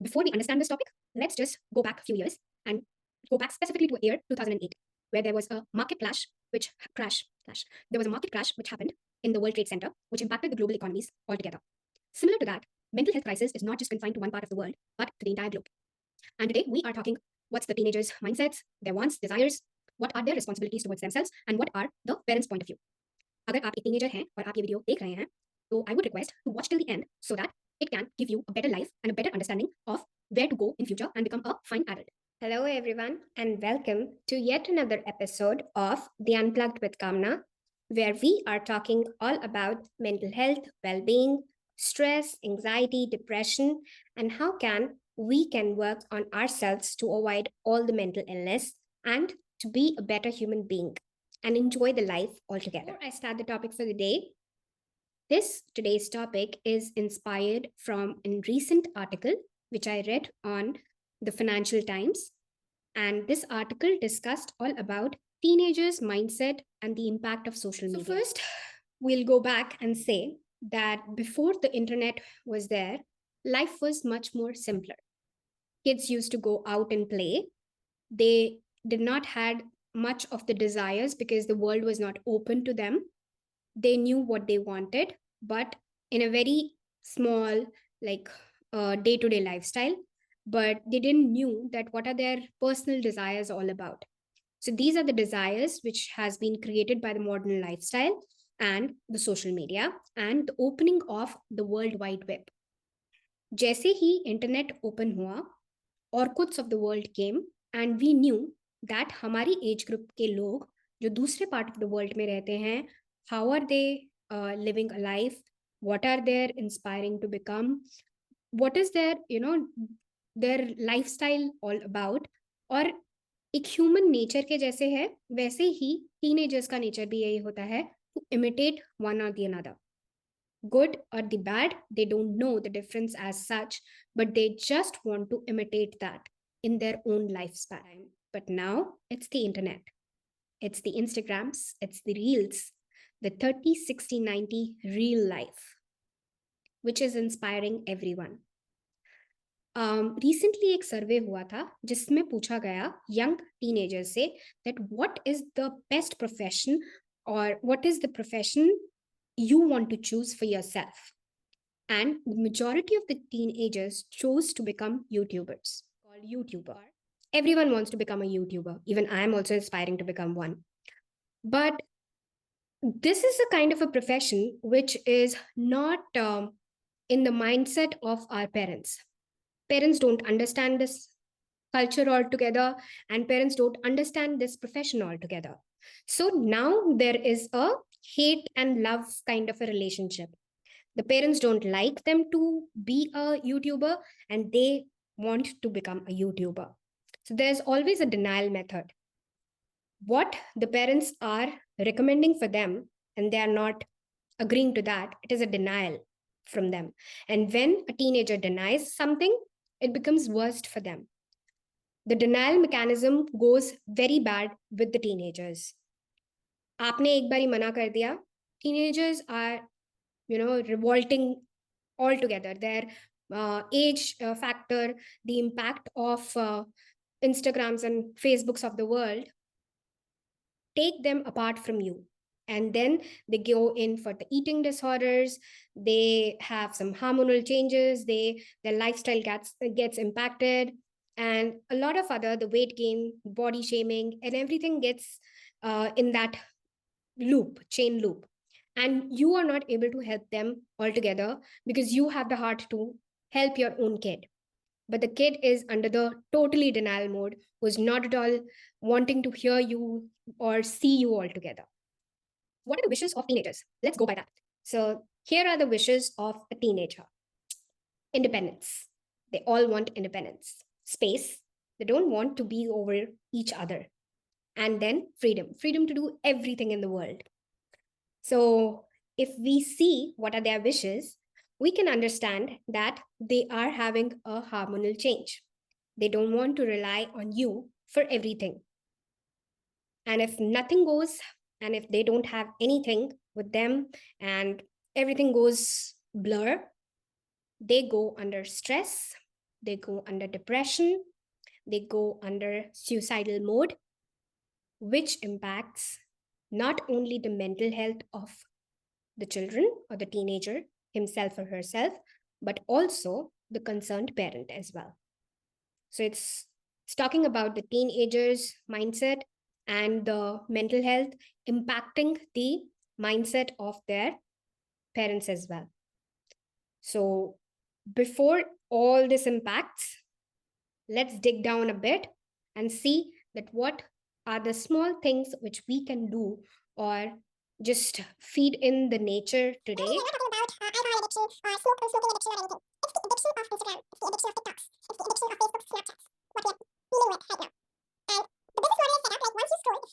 before we understand this topic, let's just go back a few years and go back specifically to year 2008, where there was a market crash, There was a market crash which happened in the World Trade Center, which impacted the global economies altogether. Similar to that, mental health crisis is not just confined to one part of the world, but to the entire globe. And today we are talking what's the teenagers' mindsets, their wants, desires, what are their responsibilities towards themselves, and what are the parents' point of view. अगर आप एक teenager हैं और आप ये video देख रहे हैं, तो I would request to watch till the end so that it can give you a better life and a better understanding of where to go in future and become a fine adult. Hello, everyone, and welcome to yet another episode of the Unplugged with Kamna, where we are talking all about mental health, well-being, stress, anxiety, depression, and how we can work on ourselves to avoid all the mental illness and to be a better human being and enjoy the life altogether. Before I start the topic for the day, today's topic is inspired from a recent article which I read on the Financial Times. And this article discussed all about teenagers' mindset and the impact of social media. So first, we'll go back and say that before the internet was there, life was much more simpler. Kids used to go out and play. They did not had much of the desires because the world was not open to them. They knew what they wanted, but in a very small, day-to-day lifestyle, but they didn't knew that what are their personal desires all about. So these are the desires which has been created by the modern lifestyle and the social media and the opening of the World Wide Web. जैसे ही internet open हुआ, Orkuts of the world came and we knew that हमारी age group के लोग जो दूसरे part of the world में रहते हैं, how are they living a life, what are they inspiring to become, what is their lifestyle all about. और एक ह्यूमन नेचर के जैसे है वैसे ही टीनेजर्स का नेचर भी यही होता है, टू इमिटेट वन और the another. Good or the bad, they don't know the difference as such, but they just want to imitate that in their own lifespan. But now it's the internet, it's the Instagrams, it's the reels, the 30, 60, 90 real life, which is inspiring everyone. Recently एक सर्वे हुआ था जिसमें पूछा गया young teenager से that what is the best profession or what is the profession you want to choose for yourself. And the majority of the teenagers chose to become YouTubers. Called YouTuber. Everyone wants to become a YouTuber. Even I am also aspiring to become one. But this is a kind of a profession which is not in the mindset of our parents. Parents don't understand this culture altogether, and parents don't understand this profession altogether. So now there is a hate and love kind of a relationship. The parents don't like them to be a YouTuber and they want to become a YouTuber. So there's always a denial method. What the parents are recommending for them and they are not agreeing to that, it is a denial from them. And when a teenager denies something, it becomes worst for them. The denial mechanism goes very bad with the teenagers. आपने एक बारी मना कर दिया, teenagers are revolting altogether. Their age factor, the impact of Instagrams and Facebooks of the world take them apart from you, and then they go in for the eating disorders, they have some hormonal changes, their lifestyle gets impacted, and a lot of other, the weight gain, body shaming, and everything gets in that chain loop, and you are not able to help them altogether because you have the heart to help your own kid, but the kid is under the totally denial mode, who's not at all wanting to hear you or see you altogether. What are the wishes of teenagers? Let's go by that. So here are the wishes of a teenager. Independence. They all want independence. Space. They don't want to be over each other. And then freedom to do everything in the world. So if we see what are their wishes, we can understand that they are having a hormonal change. They don't want to rely on you for everything. And if nothing goes, and if they don't have anything with them and everything goes blur, they go under stress, they go under depression, they go under suicidal mode, which impacts not only the mental health of the children or the teenager himself or herself, but also the concerned parent as well. So it's talking about the teenagers' mindset and the mental health impacting the mindset of their parents as well. So before all this impacts, let's dig down a bit and see that what are the small things which we can do or just feed in the nature today. We're not talking about alcohol addiction or smoking addiction or anything. It's the addiction of Instagram. It's the addiction of TikToks. It's the addiction of Facebook, Snapchats. What we're dealing with right now. And the business model is set up like once you scroll, if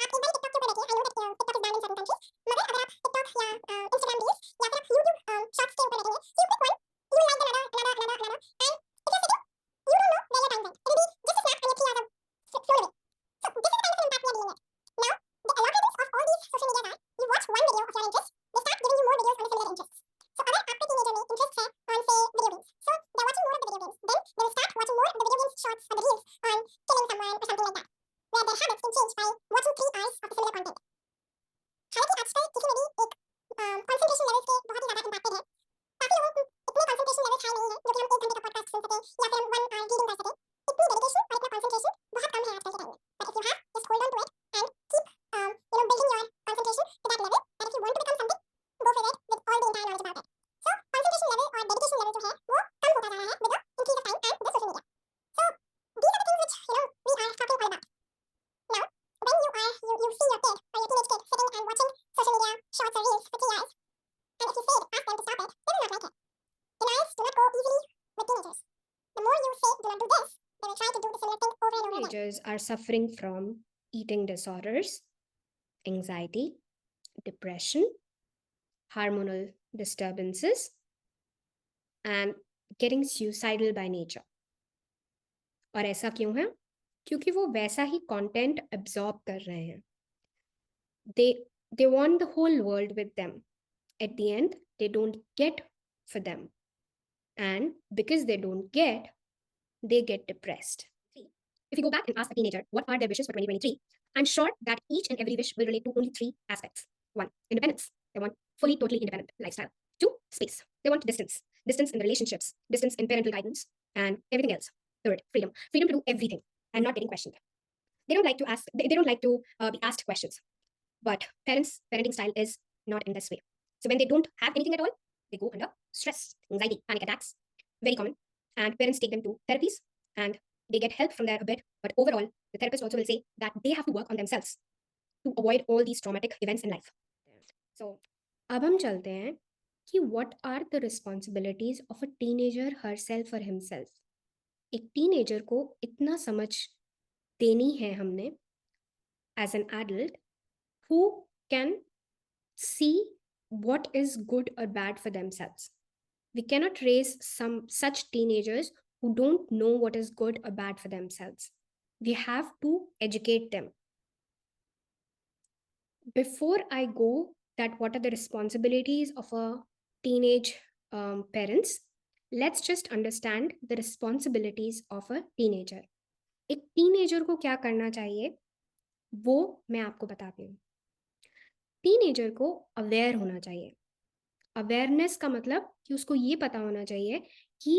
आपकी बार TikTok के ऊपर रहती है, I know that TikTok is banned in certain countries. मगर अगर आप TikTok या Instagram Reels या फिर आप YouTube Shorts के ऊपर बैठेंगे, so you click one, you will like another, and if you're sitting, you don't know where your time went. It will be just a snap and your 3 hours of scroll away. So this is the kind of impact we are dealing with. Now, the algorithms of all these social medias are, you watch one video of your interest, they start giving you more videos on the similar interests. So अगर आपके teenager में interest है on say video games, so they're watching more of the video games. Then they will start watching more of the video games shorts or the reels on killing someone or something like that, where their habits can change by watching 3 hours of the similar content. हालांकि आजकल किसी में भी एक concentration levels के बहुत ही ज़्यादा impacted है. काफी लोगों को इतने concentration levels high नहीं है जो कि हम 1 घंटे का podcast सुन सके या फिर हम 1 hour reading कर सके. इतनी dedication और इतना concentration बहुत कम है आजकल के time में. But if you have, just hold on to it and keep building your concentration to that level. And if you want to become something, go for it with all the entire knowledge about it. So concentration level or dedication level जो है वो कम होता जा रहा है with the increase of time and the social media. So these are the things which we are talking all about. Now, when you see your kid or your teenage kid sitting and watching social media shorts or reels for 3 hours, and if you say ask them to stop it, they will not like it. Denials do not go easily with teenagers. The more you say do not do this, they will try to do the similar thing over and over again. Teenagers are suffering from eating disorders, anxiety, depression, hormonal disturbances, and getting suicidal by nature. और ऐसा क्यों है? क्योंकि वो वैसा ही content absorb कर रहे हैं. They want the whole world with them. At the end, they don't get for them. And because they don't get, they get depressed. If you go back and ask a teenager what are their wishes for 2023, I'm sure that each and every wish will relate to only 3 aspects. 1, independence. They want fully, totally independent lifestyle. 2, space. They want distance. Distance in the relationships, distance in parental guidance, and everything else. 3rd, freedom. Freedom to do everything and not getting questioned. They don't like to ask. They don't like to be asked questions. But parenting style is not in this way. So when they don't have anything at all, they go under stress, anxiety, panic attacks. Very common. And parents take them to therapies and they get help from there a bit. But overall, the therapist also will say that they have to work on themselves to avoid all these traumatic events in life. So, अब हम चलते हैं कि what are the responsibilities of a teenager herself or himself. एक teenager को इतना समझ देनी है हमने as an adult who can see what is good or bad for themselves. We cannot raise some such teenagers who don't know what is good or bad for themselves. We have to educate them. Before I go that what are the responsibilities of a teenage parents, let's just understand the responsibilities of a teenager. एक teenager को क्या करना चाहिए वो मैं आपको बताती हूँ. टीनेजर को अवेयर होना चाहिए. अवेयरनेस का मतलब कि उसको ये पता होना चाहिए कि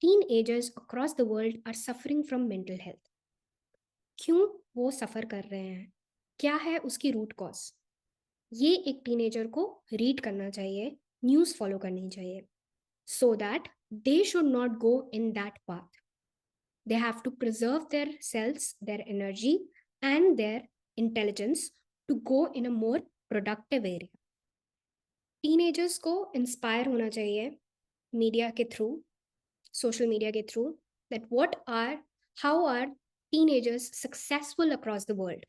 teenagers across the world are suffering from mental health. क्यों वो सफ़र कर रहे हैं, क्या है उसकी रूट कॉज, ये एक टीनेजर को रीड करना चाहिए, न्यूज़ फॉलो करनी चाहिए, so that they should not go in that path. They have to preserve their selves, their energy and their intelligence to go in a more productive area. Teenagers को inspire होना चाहिए media के through, social media के through, that how are teenagers successful across the world.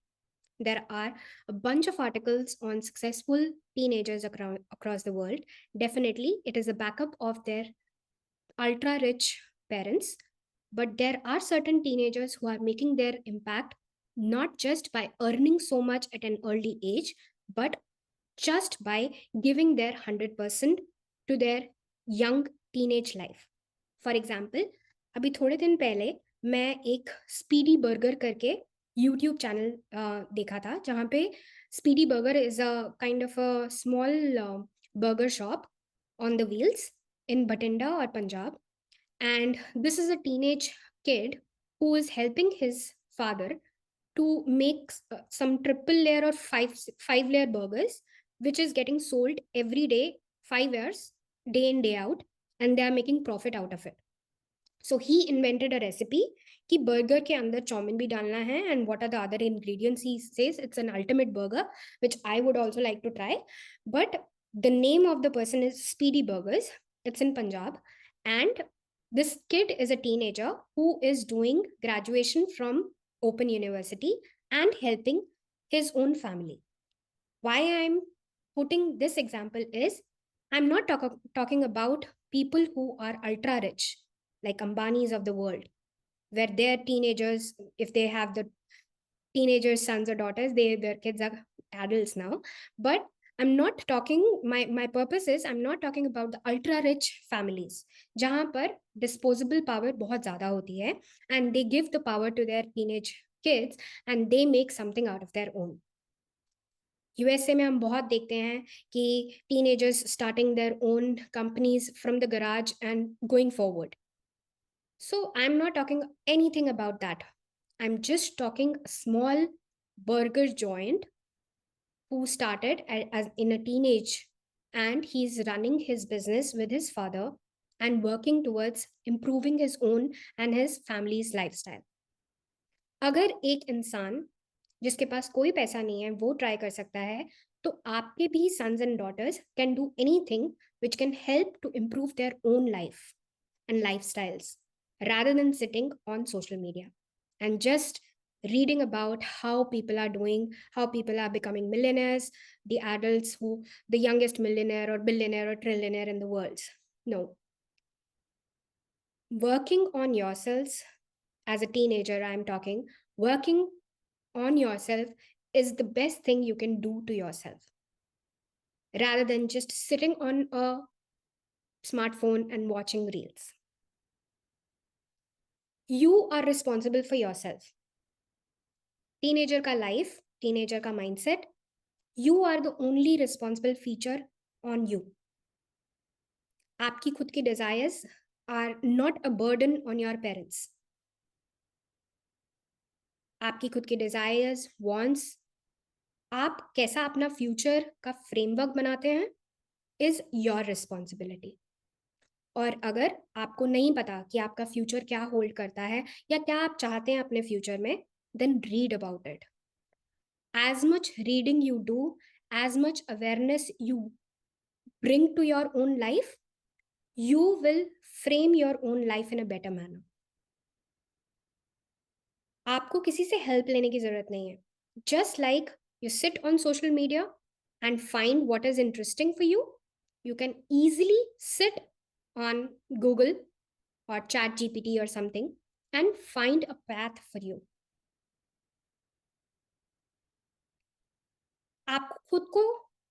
There are a bunch of articles on successful teenagers across the world. Definitely, it is a backup of their ultra rich parents, but there are certain teenagers who are making their impact not just by earning so much at an early age, but just by giving their 100% to their young teenage life. For example, अभी थोड़े दिन पहले मैं एक speedy burger करके YouTube channel देखा था, जहाँ पे speedy burger is a kind of a small burger shop on the wheels in Bathinda और Punjab. And this is a teenage kid who is helping his father to make some triple layer or five layer burgers, which is getting sold every day, 5 hours, day in day out, and they are making profit out of it. So he invented a recipe कि burger के अंदर chowmein भी डालना है, and what are the other ingredients. He says it's an ultimate burger, which I would also like to try. But the name of the person is Speedy Burgers. It's in Punjab. And this kid is a teenager who is doing graduation from Open University and helping his own family. Why I'm putting this example is I'm not talking about people who are ultra rich, like Ambanis of the world, where their teenagers, if they have the teenagers, sons or daughters, their kids are adults now. But I'm not talking, my purpose is I'm not talking about the ultra rich families, जहाँ पर disposable power बहुत ज़्यादा होती है, and they give the power to their teenage kids and they make something out of their own. USA में हम बहुत देखते हैं कि teenagers starting their own companies from the garage and going forward. So I'm not talking anything about that. I'm just talking a small burger joint who started as in a teenage, and he's running his business with his father and working towards improving his own and his family's lifestyle. अगर एक इंसान जिसके पास कोई पैसा नहीं है वो try कर सकता है, तो आपके भी sons and daughters can do anything which can help to improve their own life and lifestyles rather than sitting on social media and just reading about how people are doing, how people are becoming millionaires, the adults who, the youngest millionaire or billionaire or trillionaire in the world. No. Working on yourselves as a teenager, I'm talking, working on yourself is the best thing you can do to yourself rather than just sitting on a smartphone and watching reels. You are responsible for yourself. Teenager ka life, teenager ka mindset, you are the only responsible feature on you. आपकी खुद की desires are not a burden on your parents. आपकी खुद की desires, wants, आप कैसा अपना future का फ्रेमवर्क बनाते हैं is your responsibility. और अगर आपको नहीं पता कि आपका फ्यूचर क्या होल्ड करता है या क्या आप चाहते हैं अपने फ्यूचर में, then read about it. As much reading you do, as much awareness you bring to your own life, you will frame your own life in a better manner. आपको किसी से हेल्प लेने की जरूरत नहीं है. Just like you sit on social media and find what is interesting for you, you can easily sit on Google or Chat GPT or something and find a path for you. आपको खुद को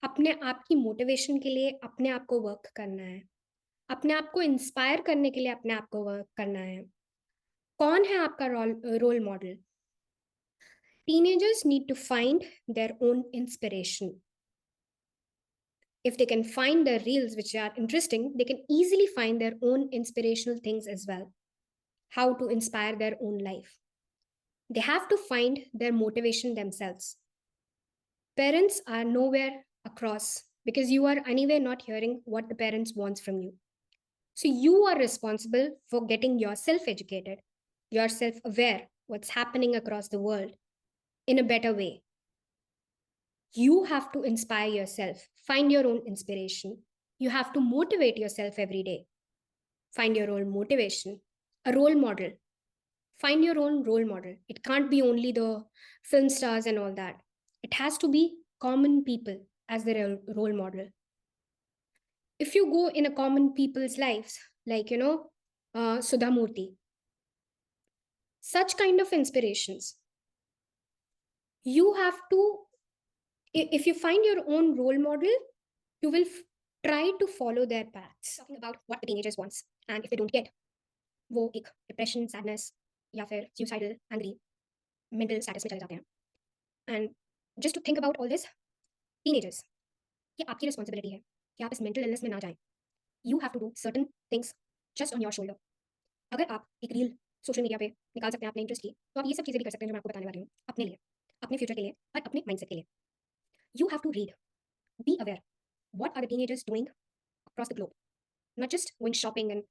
अपने आप की motivation के लिए अपने आप को वर्क करना है, अपने आप को इंस्पायर करने के लिए अपने आप को वर्क करना है. कौन है आपका role model? Teenagers need to find their own inspiration. If they can find the reels which are interesting, they can easily find their own inspirational things as well. How to inspire their own life. They have to find their motivation themselves. Parents are nowhere across because you are anywhere not hearing what the parents wants from you. So you are responsible for getting yourself educated, yourself aware what's happening across the world in a better way. You have to inspire yourself, find your own inspiration. You have to motivate yourself every day. Find your own motivation, a role model. Find your own role model. It can't be only the film stars and all that. It has to be common people as their role model. If you go in a common people's lives, like, Sudha Murthy, such kind of inspirations, you have to, if you find your own role model, you will try to follow their paths. Talking about what the teenagers wants, and if they don't get वो एक depression, sadness या फिर suicidal, angry, mental status में चले जाते हैं। And just to think about all this, teenagers, ये आपकी रिस्पॉन्सिबिलिटी है कि आप इस मेंटल इलनेस में ना जाएं। You have to do certain things just on your shoulder. अगर आप एक रील सोशल मीडिया पे निकाल सकते हैं अपने इंटरेस्ट की, तो आप ये सब चीज़ें भी कर सकते हैं जो मैं आपको बताने वाली हूँ, अपने लिए, अपने फ्यूचर के लिए और अपने माइंडसेट के लिए। You have to read, be aware, what are the teenagers doing across the globe? Not just going shopping and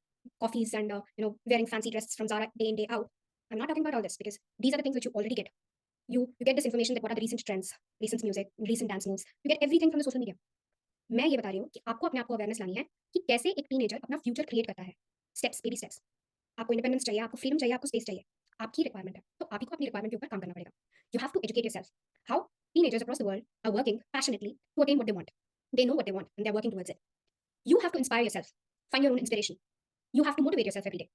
coffees and wearing fancy dresses from Zara day in day out. I'm not talking about all this because these are the things which you already get. You get this information that what are the recent trends, recent music, recent dance moves. You get everything from the social media. मैं ये बता रही हूँ कि आपको अपने आप को अवेयरनेस लानी है कि कैसे एक टीनेजर अपना फ्यूचर क्रिएट करता है, स्टेप्स, बेबी स्टेप्स। आपको इंडिपेंडेंस चाहिए, आपको फ्रीडम चाहिए, आपको स्पेस चाहिए, आपकी रिक्वायरमेंट है, तो आप ही को अपनी रिक्वायरमेंट के ऊपर काम करना पड़ेगा। You have to educate yourself how teenagers across the world are working passionately to attain what they want. They know what they want and they're working towards it. You have to inspire yourself, find your own inspiration. You have to motivate yourself every day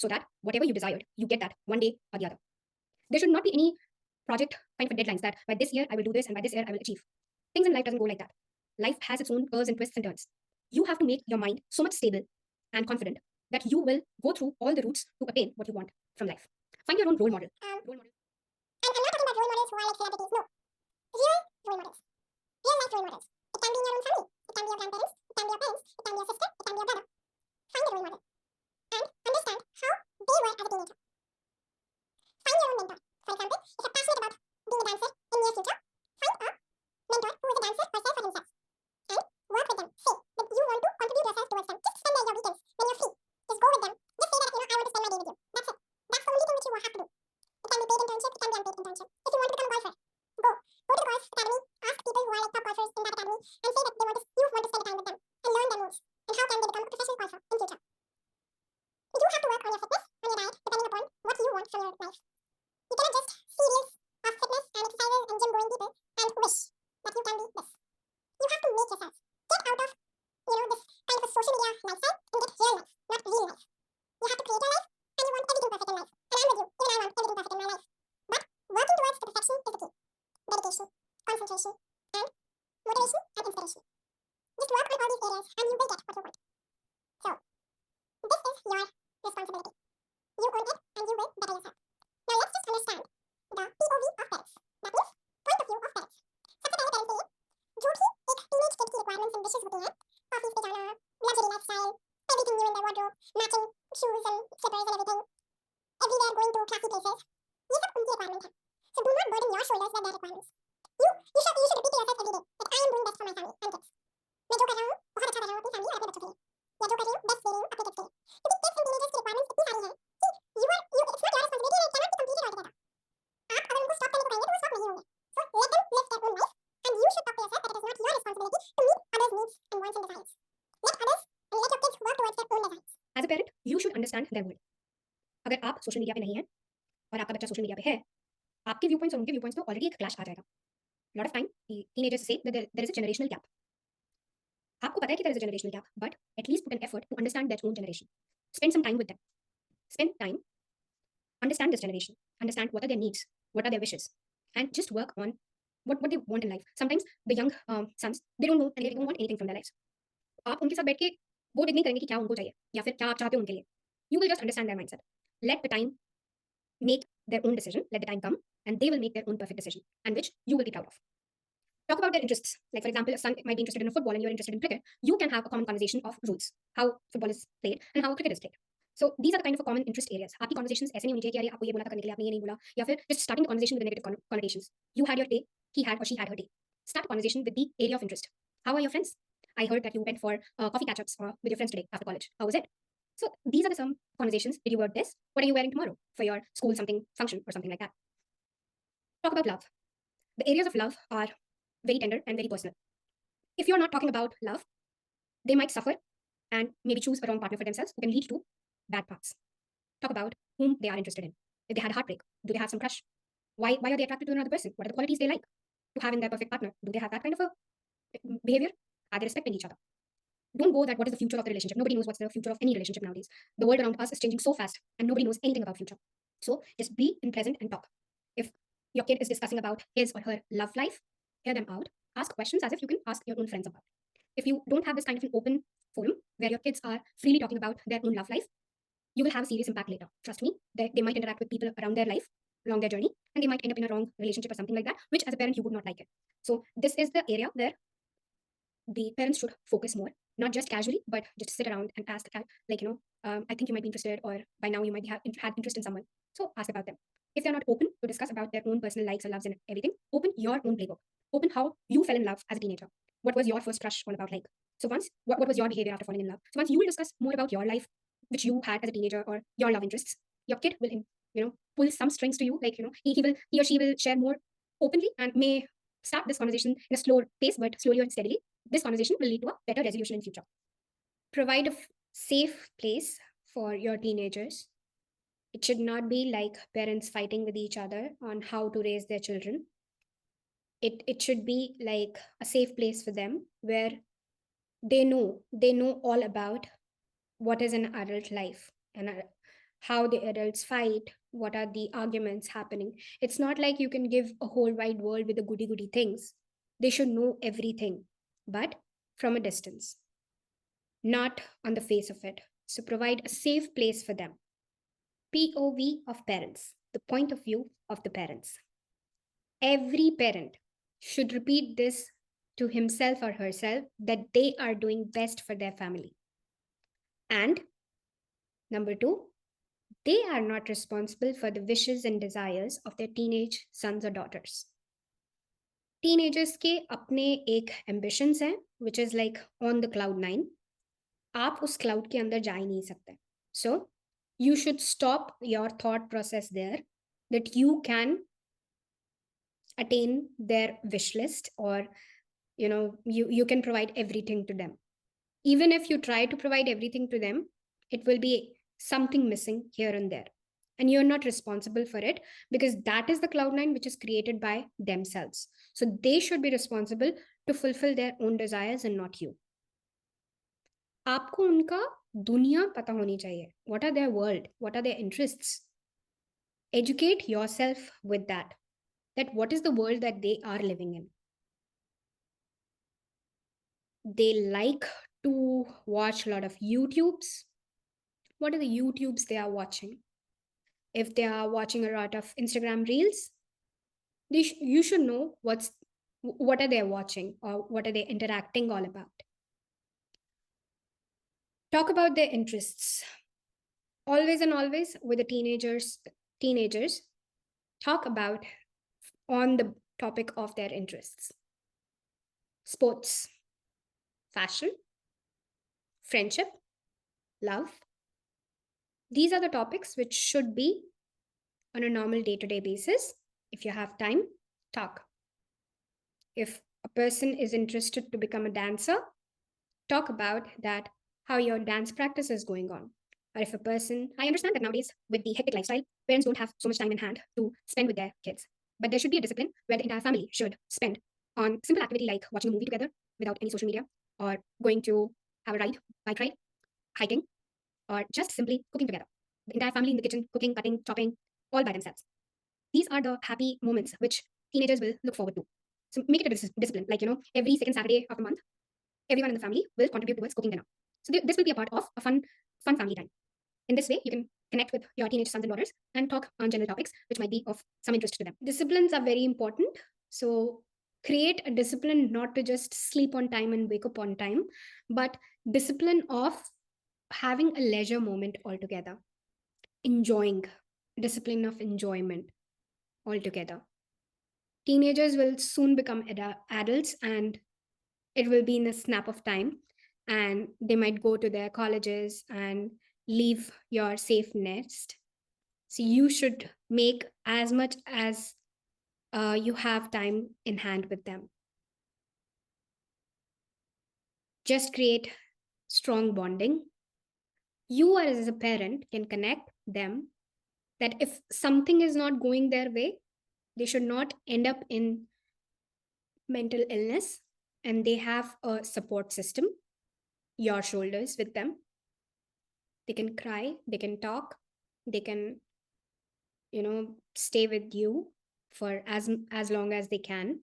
so that whatever you desired, you get that one day or the other. There should not be any project kind of deadlines that by this year I will do this and by this year I will achieve. Things in life doesn't go like that. Life has its own curves and twists and turns. You have to make your mind so much stable and confident that you will go through all the routes to attain what you want from life. Find your own role model. Role model. And I'm not talking about role models who are like celebrities. No, real role models. Real life role models. It can be in your own family. It can be your grandparents. It can be your parents. It can be your sister. It can be your brother. Find a role model and understand how they were as a teenager. Find your own mentor. For example, if you're passionate about being a dancer in near future, find a mentor who is a dancer or self for himself and work with them. Say that you want to contribute yourself towards them. Just spend your weekends when you're free. Just go with them. Just say that I want to spend my day with you. That's it. That's the only thing which you have to do. It can be paid internship. It can be unpaid internship. If you want to become a golfer, go. Go to the golf academy. Ask people who are like top golfers in that academy and say that you want to spend time with them and learn their moves and how can they become a professional golfer in future. You have to work on your fitness, on your diet, depending upon what you want from your life. You cannot just see reels of fitness and exercises and gym going people and wish that you can be this. You have to make yourself. Get out of, this kind of a social media lifestyle and get real life, not real life. You have to create your life and you want everything perfect in life. And I'm with you. Even I want everything perfect in my life. But working towards the perfection is the key. Dedication, concentration, and motivation and inspiration. Just work on all these areas and you will get what you want. So, this is your responsibility. You own it and you will better yourself. Now let's just understand the POV of parents. That means point of view of parents. सबसे पहले parents के लिए जो भी एक teenage kid की requirements and wishes होती हैं, office पे जाना, luxury lifestyle, everything new in their wardrobe, matching shoes and slippers and everything, everywhere going to classy places, ये सब उनकी requirement है. So do not burden your shoulders with their requirements. You should repeat to yourself every day that I am doing best for my family and kids. मैं जो कर रहा हूँ बहुत अच्छा कर रहा हूँ अपनी family और अपने बच्चों के लिए. या जो कर रही हूँ बेस्ट दे रही हूँ अपने kids के लिए. क्योंकि kids and teenagers की requirements इतनी सारी हैं कि it's not your responsibility and it cannot be completed altogether. आप अगर उनको stop करने को कहेंगे तो वो stop नहीं होंगे. So let them live their own life and you should talk to yourself that it is not your responsibility to meet others' needs and wants and desires. Let others and let your kids work towards their own desires. As a parent, you should understand their world. अगर आप social media पे नहीं है और आपका बच्चा social media पे है, आपके व्यू पॉइंट्स और उनके व्यू पॉइंट्स पे ऑलरेडी एक क्लैश आ जाएगा. लॉट ऑफ टाइम टीनेजर्स से there is a generational gap. आपको पता है कि there is a generational gap, but at least put an effort to understand that own generation. Spend some time with them. Spend time, understand this generation, understand what are their needs, what are their wishes, and just work on what they want in life. Sometimes the young sons, they don't know and they don't want anything from their lives. आप उनके साथ बैठ के वो डिग नहीं करेंगे कि क्या उनको चाहिए या फिर क्या आप चाहते हो उनके लिए. You will just understand their mindset. Let the time make their own decision. Let the time come, and they will make their own perfect decision, and which you will be proud of. Talk about their interests. Like, for example, a son might be interested in football and you're interested in cricket. You can have a common conversation of rules, how football is played and how cricket is played. So these are the kind of a common interest areas. आपकी conversations ऐसे नहीं होनी चाहिए कि अरे आपको ये बोला था करने के लिए आपने ये नहीं बोला, या फिर just starting the conversation with negative connotations. You had your day, he had or she had her day. Start a conversation with the area of interest. How are your friends? I heard that you went for coffee catch-ups with your friends today after college. How was it? So these are the some conversations. Did you wear this? What are you wearing tomorrow for your school something function or something like that? Talk about love. The areas of love are very tender and very personal. If you're not talking about love, they might suffer and maybe choose a wrong partner for themselves who can lead to bad paths. Talk about whom they are interested in. If they had a heartbreak, do they have some crush? Why are they attracted to another person? What are the qualities they like to have in their perfect partner? Do they have that kind of a behavior? Are they respecting each other? Don't go that what is the future of the relationship. Nobody knows what's the future of any relationship nowadays. The world around us is changing so fast and nobody knows anything about future. So just be in present and talk. If your kid is discussing about his or her love life, hear them out. Ask questions as if you can ask your own friends about. If you don't have this kind of an open forum where your kids are freely talking about their own love life, you will have a serious impact later. Trust me, they might interact with people around their life, along their journey, and they might end up in a wrong relationship or something like that, which as a parent you would not like it. So this is the area where the parents should focus more, not just casually, but just sit around and ask, like, I think you might be interested, or by now you might have had interest in someone. So ask about them. If they're not open to discuss about their own personal likes and loves and everything, open your own playbook. Open how you fell in love as a teenager. What was your first crush all about like? So once, what was your behavior after falling in love? So once you will discuss more about your life, which you had as a teenager, or your love interests, your kid will, pull some strings to you. Like, he or she will share more openly and may start this conversation in a slower pace, but slowly and steadily this conversation will lead to a better resolution in future. Provide a safe place for your teenagers. It should not be like parents fighting with each other on how to raise their children. It should be like a safe place for them where they know all about what is an adult life and how the adults fight, what are the arguments happening. It's not like you can give a whole wide world with the goody goody things. They should know everything, but from a distance, not on the face of it. So provide a safe place for them. POV of parents, the point of view of the parents. Every parent should repeat this to himself or herself that they are doing best for their family. And number two, they are not responsible for the wishes and desires of their teenage sons or daughters. Teenagers के अपने एक ambitions हैं, which is like on the cloud 9. आप उस cloud के अंदर जा ही नहीं सकते. So you should stop your thought process there that you can attain their wish list, or you can provide everything to them. Even if you try to provide everything to them, it will be something missing here and there, and you're not responsible for it, because that is the cloud9 which is created by themselves. So they should be responsible to fulfill their own desires and not you. आपको उनका दुनिया पता होनी चाहिए. What are their world, what are their interests? Educate yourself with that what is the world that they are living in. They like to watch a lot of YouTubes. What are the YouTubes they are watching? If they are watching a lot of Instagram reels, you should know what are they watching, or what are they interacting all about. Talk about their interests. Always and always with the teenagers, talk about on the topic of their interests. Sports, fashion, friendship, love. These are the topics which should be on a normal day-to-day basis. If you have time, talk. If a person is interested to become a dancer, talk about that, how your dance practice is going on. Or if a person, I understand that nowadays with the hectic lifestyle, parents don't have so much time in hand to spend with their kids. But there should be a discipline where the entire family should spend on simple activity like watching a movie together without any social media, or going to have a ride, bike ride, hiking, or just simply cooking together. The entire family in the kitchen, cooking, cutting, chopping, all by themselves. These are the happy moments which teenagers will look forward to. So make it a discipline. Like, every second Saturday of the month, everyone in the family will contribute towards cooking dinner. So this will be a part of a fun family time. In this way, you can connect with your teenage sons and daughters and talk on general topics which might be of some interest to them. Disciplines are very important. So create a discipline not to just sleep on time and wake up on time, but discipline of having a leisure moment altogether, enjoying, discipline of enjoyment altogether. Teenagers will soon become adults, and it will be in a snap of time, and they might go to their colleges and leave your safe nest. So you should make as much as you have time in hand with them. Just create strong bonding. You as a parent can connect them that if something is not going their way, they should not end up in mental illness, and they have a support system, your shoulders with them. They can cry, they can talk, they can stay with you for as long as they can.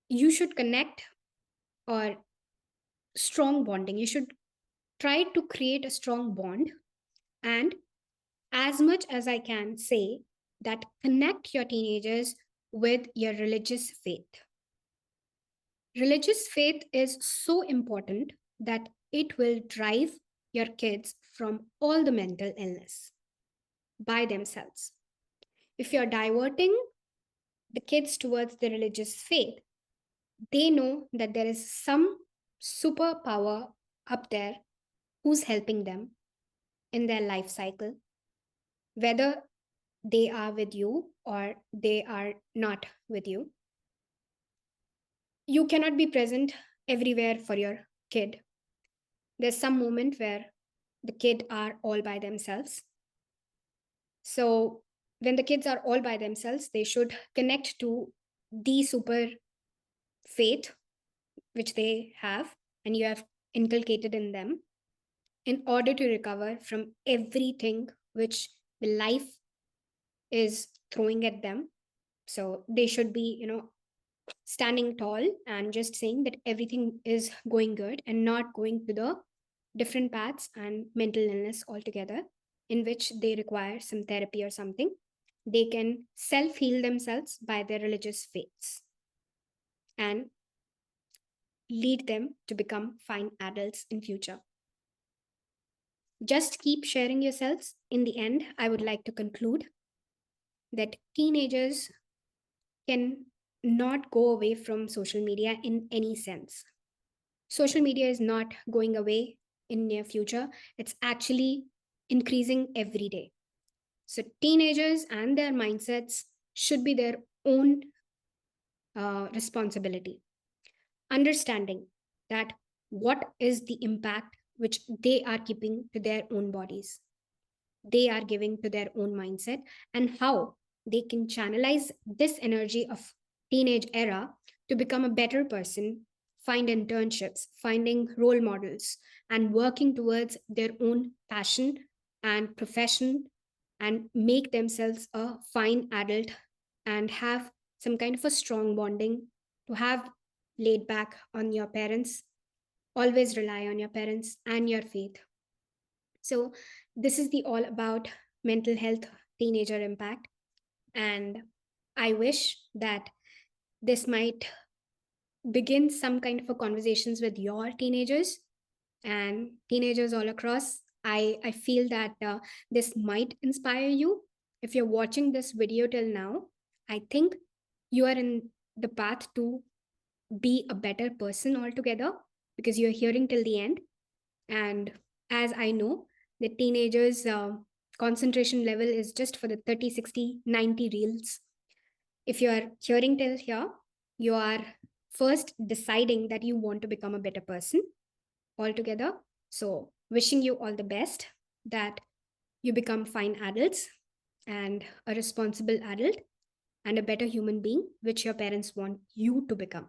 You should connect, or strong bonding. You should try to create a strong bond, and as much as I can say that connect your teenagers with your religious faith. Religious faith is so important that it will drive your kids from all the mental illness by themselves. If you're diverting the kids towards the religious faith, they know that there is some superpower up there who's helping them in their life cycle, whether they are with you or they are not with you. You cannot be present everywhere for your kid. There's some moment where the kid are all by themselves. So when the kids are all by themselves, they should connect to the super faith which they have and you have inculcated in them in order to recover from everything which the life is throwing at them. So they should be, standing tall and just saying that everything is going good and not going to the different paths and mental illness altogether, in which they require some therapy or something. They can self heal themselves by their religious faiths and lead them to become fine adults in future. Just keep sharing yourselves. In the end, I would like to conclude that teenagers can not go away from social media in any sense. Social media is not going away in near future. It's actually increasing every day. So teenagers and their mindsets should be their own responsibility. Understanding that what is the impact which they are keeping to their own bodies, they are giving to their own mindset, and how they can channelize this energy of teenage era to become a better person, find internships, finding role models, and working towards their own passion and profession, and make themselves a fine adult and have some kind of a strong bonding, to have laid back on your parents, always rely on your parents and your faith. So this is the all about mental health teenager impact, and I wish that this might begin some kind of a conversations with your teenagers and teenagers all across. I feel that this might inspire you. If you're watching this video till now, I think you are in the path to be a better person altogether, because you're hearing till the end. And as I know, the teenagers concentration level is just for the 30, 60, 90 reels. If you are hearing till here, you are first deciding that you want to become a better person altogether. So wishing you all the best, that you become fine adults and a responsible adult and a better human being, which your parents want you to become.